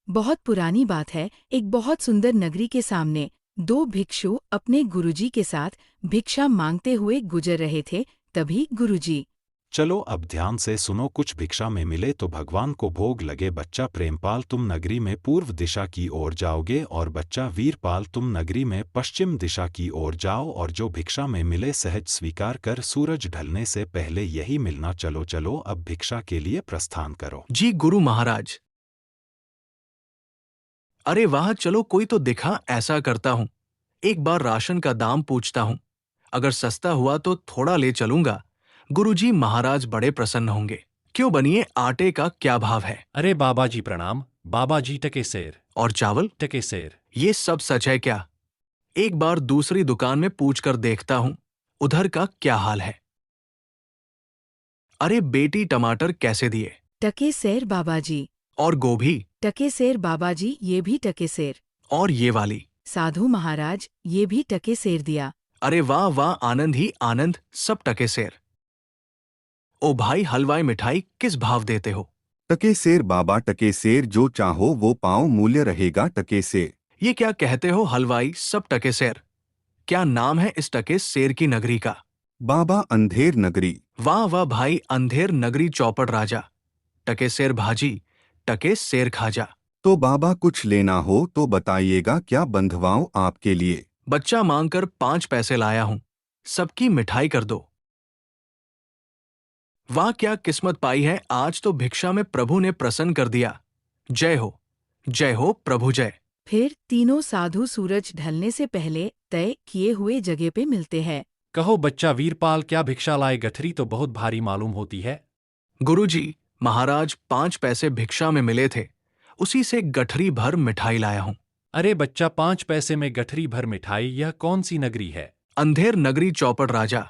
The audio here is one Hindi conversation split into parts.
बहुत पुरानी बात है, एक बहुत सुंदर नगरी के सामने दो भिक्षु अपने गुरुजी के साथ भिक्षा मांगते हुए गुजर रहे थे। तभी गुरुजी। चलो अब ध्यान से सुनो। कुछ भिक्षा में मिले तो भगवान को भोग लगे। बच्चा प्रेमपाल, तुम नगरी में पूर्व दिशा की ओर जाओगे, और बच्चा वीरपाल, तुम नगरी में पश्चिम दिशा की ओर जाओ, और जो भिक्षा में मिले सहज स्वीकार कर सूरज ढलने से पहले यही मिलना। चलो चलो अब भिक्षा के लिए प्रस्थान करो। जी गुरु महाराज। अरे वाह, चलो कोई तो दिखा, ऐसा करता हूँ। एक बार राशन का दाम पूछता हूँ, अगर सस्ता हुआ तो थोड़ा ले चलूंगा। गुरुजी महाराज बड़े प्रसन्न होंगे। क्यों बनिए, आटे का क्या भाव है? अरे बाबा जी प्रणाम। बाबा जी टके सेर। और चावल? टके सेर। ये सब सच है क्या? एक बार दूसरी दुकान में पूछकर देखता हूँ, उधर का क्या हाल है। अरे बेटी, टमाटर कैसे दिए? टके सेर बाबाजी। और गोभी? टके सेर बाबाजी, ये भी टके सेर। और ये वाली? साधु महाराज, ये भी टके सेर दिया। अरे वाह वाह, आनंद ही आनंद, सब टके सेर। ओ भाई, हलवाई मिठाई किस भाव देते हो? टके सेर बाबा, टके सेर, जो चाहो वो पाओ, मूल्य रहेगा टके सेर। ये क्या कहते हो हलवाई, सब टके सेर? क्या नाम है इस टके सेर की नगरी का? बाबा, अंधेर नगरी। वाह वाह भाई, अंधेर नगरी चौपड़ राजा। टके सेर भाजी, टके सेर खाजा। तो बाबा कुछ लेना हो तो बताइएगा, क्या बंधवाऊं आपके लिए? बच्चा मांगकर 5 पैसे लाया हूं, सबकी मिठाई कर दो। वाह, क्या किस्मत पाई है, आज तो भिक्षा में प्रभु ने प्रसन्न कर दिया। जय हो प्रभु जय। फिर तीनों साधु सूरज ढलने से पहले तय किए हुए जगह पे मिलते हैं। कहो बच्चा वीरपाल, क्या भिक्षा लाए? गठरी तो बहुत भारी मालूम होती है। गुरुजी महाराज, 5 पैसे भिक्षा में मिले थे, उसी से गठरी भर मिठाई लाया हूं। अरे बच्चा, 5 पैसे में गठरी भर मिठाई, यह कौन सी नगरी है? अंधेर नगरी चौपड़ राजा।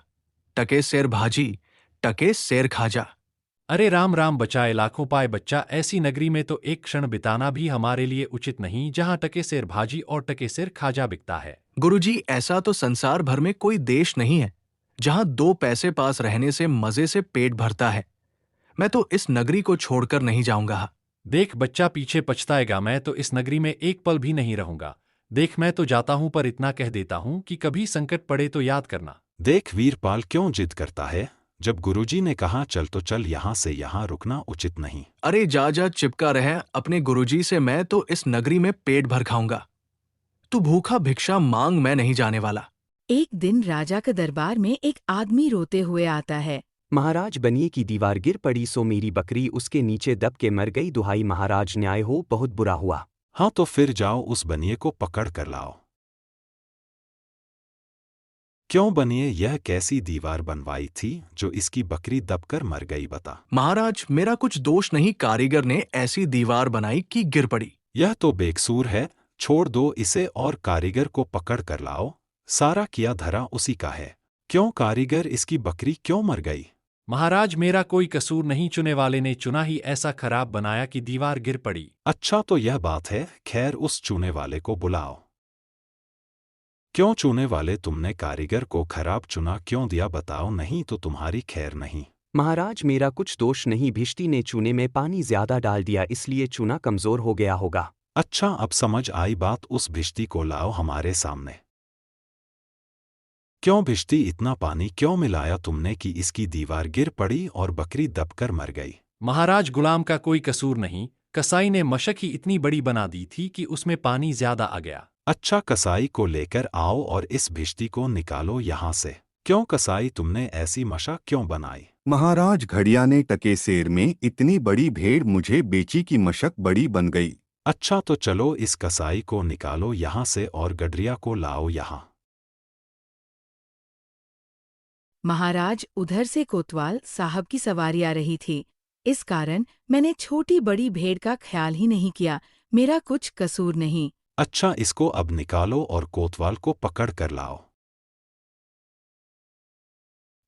टके सेर भाजी, टके सेर खाजा। अरे राम राम बचाए, लाखों पाए बच्चा। ऐसी नगरी में तो एक क्षण बिताना भी हमारे लिए उचित नहीं, जहाँ टके सेर भाजी और टके सेर खाजा बिकता है। गुरुजी, ऐसा तो संसार भर में कोई देश नहीं है जहां 2 पैसे पास रहने से मजे से पेट भरता है। मैं तो इस नगरी को छोड़कर नहीं जाऊंगा। देख बच्चा, पीछे पछताएगा। मैं तो इस नगरी में एक पल भी नहीं रहूंगा। देख, मैं तो जाता हूं, पर इतना कह देता हूं कि कभी संकट पड़े तो याद करना। देख वीरपाल क्यों जिद करता है। जब गुरुजी ने कहा चल तो चल, यहाँ से यहाँ रुकना उचित नहीं। अरे जा जा, चिपका रहे अपने गुरुजी से। मैं तो इस नगरी में पेट भर खाऊंगा। तू भूखा भिक्षा मांग, मैं नहीं जाने वाला। एक दिन राजा के दरबार में एक आदमी रोते हुए आता है। महाराज, बनिए की दीवार गिर पड़ी, सो मेरी बकरी उसके नीचे दब के मर गई। दुहाई महाराज, न्याय हो, बहुत बुरा हुआ। हाँ तो फिर जाओ, उस बनिए को पकड़ कर लाओ। क्यों बनिए, यह कैसी दीवार बनवाई थी जो इसकी बकरी दबकर मर गई, बता। महाराज, मेरा कुछ दोष नहीं, कारीगर ने ऐसी दीवार बनाई कि गिर पड़ी। यह तो बेकसूर है, छोड़ दो इसे और कारीगर को पकड़ कर लाओ। सारा किया धरा उसी का है। क्यों कारीगर, इसकी बकरी क्यों मर गई? महाराज, मेरा कोई कसूर नहीं, चुने वाले ने चुना ही ऐसा खराब बनाया कि दीवार गिर पड़ी। अच्छा तो यह बात है, खैर उस चूने वाले को बुलाओ। क्यों चूने वाले, तुमने कारीगर को खराब चुना क्यों दिया, बताओ, नहीं तो तुम्हारी खैर नहीं। महाराज, मेरा कुछ दोष नहीं, भिष्टी ने चूने में पानी ज्यादा डाल दिया, इसलिए चूना कमजोर हो गया होगा। अच्छा अब समझ आई बात, उस भिष्टी को लाओ हमारे सामने। क्यों भिष्टी, इतना पानी क्यों मिलाया तुमने कि इसकी दीवार गिर पड़ी और बकरी दबकर मर गई? महाराज, गुलाम का कोई कसूर नहीं, कसाई ने मशक ही इतनी बड़ी बना दी थी कि उसमें पानी ज्यादा आ गया। अच्छा कसाई को लेकर आओ और इस भिष्टी को निकालो यहाँ से। क्यों कसाई, तुमने ऐसी मशक क्यों बनाई? महाराज, घड़िया ने टके सेर में इतनी बड़ी भेड़ मुझे बेची कि मशक बड़ी बन गई। अच्छा तो चलो इस कसाई को निकालो यहाँ से और गडरिया को लाओ यहाँ। महाराज, उधर से कोतवाल साहब की सवारी आ रही थी, इस कारण मैंने छोटी बड़ी भेड़ का ख्याल ही नहीं किया। मेरा कुछ कसूर नहीं। अच्छा इसको अब निकालो और कोतवाल को पकड़ कर लाओ।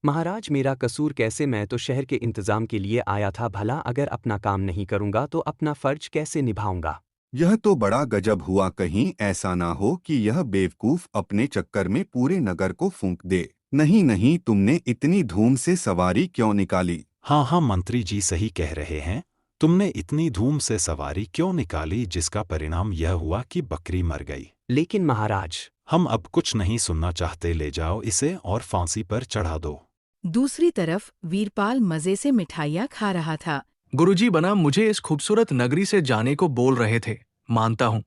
महाराज, मेरा कसूर कैसे? मैं तो शहर के इंतजाम के लिए आया था, भला अगर अपना काम नहीं करूंगा तो अपना फर्ज कैसे निभाऊंगा? यह तो बड़ा गजब हुआ, कहीं ऐसा ना हो कि यह बेवकूफ अपने चक्कर में पूरे नगर को फूंक दे। नहीं नहीं, तुमने इतनी धूम से सवारी क्यों निकाली? हाँ हाँ मंत्री जी सही कह रहे हैं, तुमने इतनी धूम से सवारी क्यों निकाली जिसका परिणाम यह हुआ कि बकरी मर गई? लेकिन महाराज, हम अब कुछ नहीं सुनना चाहते, ले जाओ इसे और फांसी पर चढ़ा दो। दूसरी तरफ वीरपाल मजे से मिठाइयाँ खा रहा था। गुरुजी बना मुझे इस खूबसूरत नगरी से जाने को बोल रहे थे। मानता हूं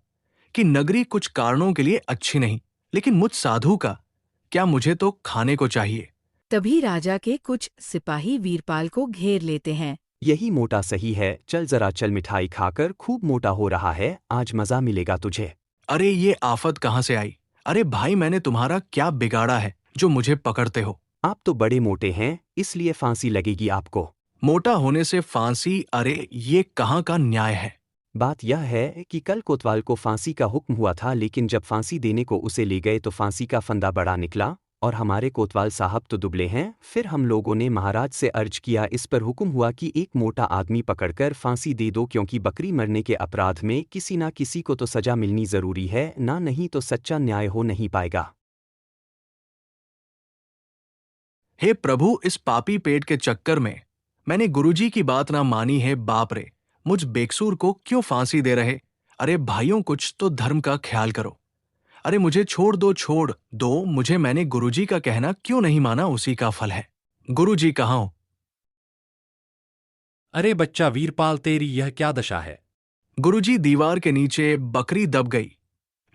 कि नगरी कुछ कारणों के लिए अच्छी नहीं, लेकिन मुझ साधु का क्या, मुझे तो खाने को चाहिए। तभी राजा के कुछ सिपाही वीरपाल को घेर लेते हैं। यही मोटा सही है, चल जरा चल, मिठाई खाकर खूब मोटा हो रहा है, आज मजा मिलेगा तुझे। अरे ये आफत कहाँ से आई? अरे भाई, मैंने तुम्हारा क्या बिगाड़ा है जो मुझे पकड़ते हो? आप तो बड़े मोटे हैं, इसलिए फांसी लगेगी आपको। मोटा होने से फांसी? अरे ये कहाँ का न्याय है? बात यह है कि कल कोतवाल को फांसी का हुक्म हुआ था, लेकिन जब फांसी देने को उसे ले गए तो फांसी का फंदा बड़ा निकला और हमारे कोतवाल साहब तो दुबले हैं। फिर हम लोगों ने महाराज से अर्ज किया, इस पर हुक्म हुआ कि एक मोटा आदमी पकड़कर फांसी दे दो, क्योंकि बकरी मरने के अपराध में किसी ना किसी को तो सजा मिलनी जरूरी है ना, नहीं तो सच्चा न्याय हो नहीं पाएगा। हे प्रभु, इस पापी पेट के चक्कर में मैंने गुरुजी की बात ना मानी है। बाप रे, मुझ बेकसूर को क्यों फांसी दे रहे? अरे भाइयों, कुछ तो धर्म का ख्याल करो। अरे मुझे छोड़ दो मुझे, मैंने गुरुजी का कहना क्यों नहीं माना, उसी का फल है। गुरुजी कहाँ हो? अरे बच्चा वीरपाल, तेरी यह क्या दशा है? गुरुजी, दीवार के नीचे बकरी दब गई,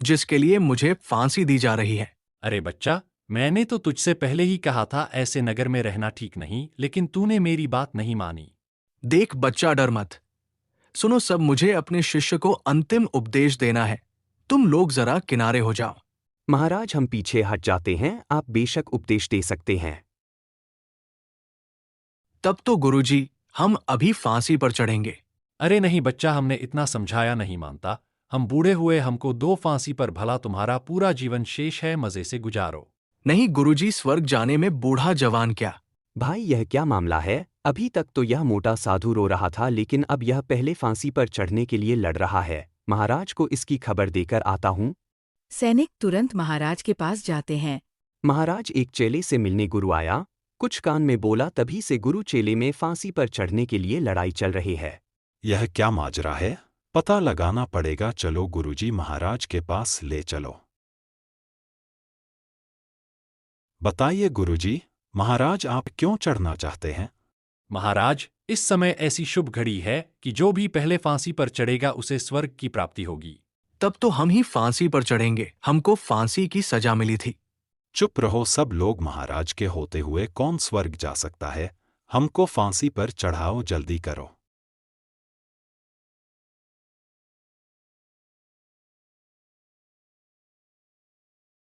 जिसके लिए मुझे फांसी दी जा रही है। अरे बच्चा, मैंने तो तुझसे पहले ही कहा था ऐसे नगर में रहना ठीक नहीं, लेकिन तूने मेरी बात नहीं मानी। देख बच्चा, डर मत, सुनो सब, मुझे अपने शिष्य को अंतिम उपदेश देना है। तुम लोग जरा किनारे हो जाओ। महाराज, हम पीछे हट जाते हैं, आप बेशक उपदेश दे सकते हैं। तब तो गुरुजी, हम अभी फांसी पर चढ़ेंगे। अरे नहीं बच्चा, हमने इतना समझाया नहीं मानता। हम बूढ़े हुए, हमको दो फांसी पर, भला तुम्हारा पूरा जीवन शेष है, मजे से गुजारो। नहीं गुरुजी, स्वर्ग जाने में बूढ़ा जवान क्या? भाई, यह क्या मामला है? अभी तक तो यह मोटा साधु रो रहा था, लेकिन अब यह पहले फांसी पर चढ़ने के लिए लड़ रहा है। महाराज को इसकी खबर देकर आता हूँ। सैनिक तुरंत महाराज के पास जाते हैं। महाराज, एक चेले से मिलने गुरु आया, कुछ कान में बोला, तभी से गुरु चेले में फांसी पर चढ़ने के लिए लड़ाई चल रही है। यह क्या माजरा है? पता लगाना पड़ेगा। चलो गुरुजी, महाराज के पास ले चलो। बताइए गुरुजी, महाराज आप क्यों चढ़ना चाहते हैं? महाराज, इस समय ऐसी शुभ घड़ी है कि जो भी पहले फांसी पर चढ़ेगा उसे स्वर्ग की प्राप्ति होगी। तब तो हम ही फांसी पर चढ़ेंगे, हमको फांसी की सजा मिली थी। चुप रहो सब लोग, महाराज के होते हुए कौन स्वर्ग जा सकता है? हमको फांसी पर चढ़ाओ, जल्दी करो।